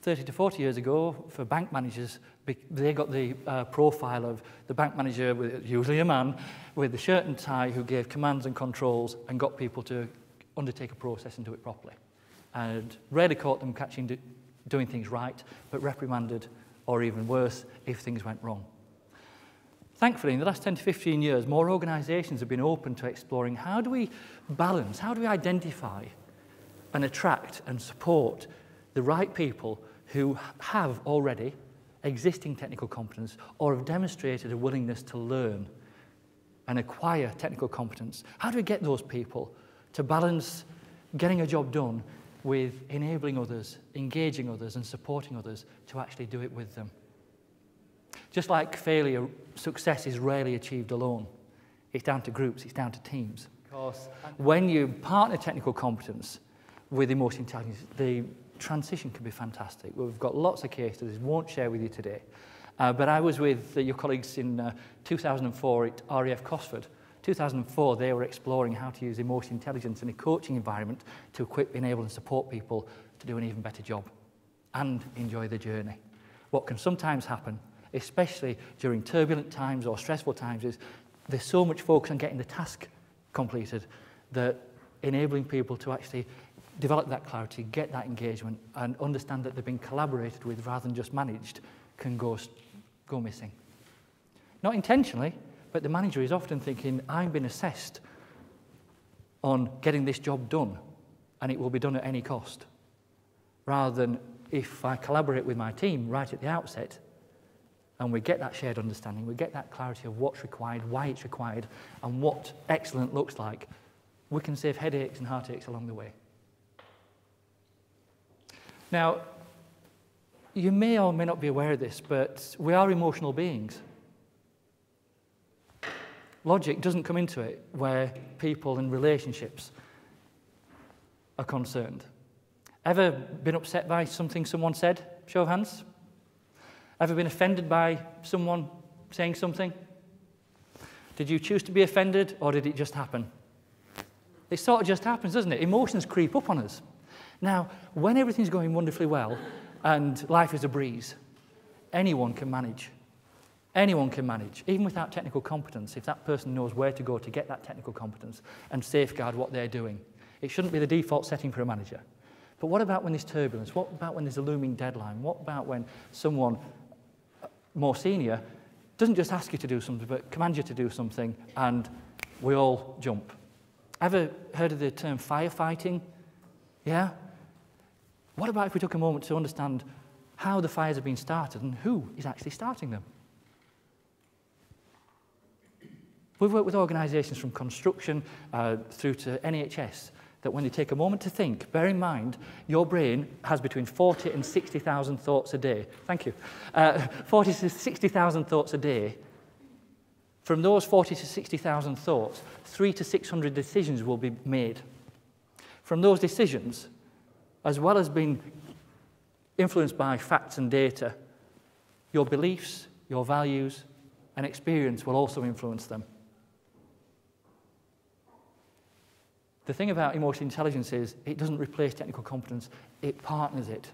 30 to 40 years ago, for bank managers, they got the profile of the bank manager, usually a man, with the shirt and tie who gave commands and controls and got people to undertake a process and do it properly. And rarely caught them doing things right, but reprimanded, or even worse, if things went wrong. Thankfully, in the last 10 to 15 years, more organisations have been open to exploring how do we balance, how do we identify and attract and support the right people who have already existing technical competence or have demonstrated a willingness to learn and acquire technical competence. How do we get those people to balance getting a job done with enabling others, engaging others and supporting others to actually do it with them? Just like failure, success is rarely achieved alone. It's down to groups, it's down to teams. Because when you partner technical competence with emotional intelligence, the transition can be fantastic. We've got lots of case studies, won't share with you today. But I was with your colleagues in 2004 at RAF Cosford. 2004, they were exploring how to use emotional intelligence in a coaching environment to equip, enable and support people to do an even better job and enjoy the journey. What can sometimes happen, especially during turbulent times or stressful times, is there's so much focus on getting the task completed that enabling people to actually develop that clarity, get that engagement, and understand that they've been collaborated with rather than just managed can go missing. Not intentionally, but the manager is often thinking, I'm being assessed on getting this job done, and it will be done at any cost. Rather than if I collaborate with my team right at the outset, and we get that shared understanding, we get that clarity of what's required, why it's required, and what excellent looks like, we can save headaches and heartaches along the way. Now, you may or may not be aware of this, but we are emotional beings. Logic doesn't come into it where people and relationships are concerned. Ever been upset by something someone said? Show of hands. Ever been offended by someone saying something? Did you choose to be offended, or did it just happen? It sort of just happens, doesn't it? Emotions creep up on us. Now, when everything's going wonderfully well and life is a breeze, anyone can manage. Anyone can manage, even without technical competence, if that person knows where to go to get that technical competence and safeguard what they're doing. It shouldn't be the default setting for a manager. But what about when there's turbulence? What about when there's a looming deadline? What about when someone more senior doesn't just ask you to do something, but commands you to do something, and we all jump? Ever heard of the term firefighting? Yeah? What about if we took a moment to understand how the fires have been started and who is actually starting them? We've worked with organisations from construction through to NHS that when they take a moment to think, bear in mind, your brain has between 40 and 60,000 thoughts a day. Thank you. 40 to 60,000 thoughts a day. From those 40 to 60,000 thoughts, 300 to 600 decisions will be made. From those decisions, as well as being influenced by facts and data, your beliefs, your values, and experience will also influence them. The thing about emotional intelligence is it doesn't replace technical competence, it partners it.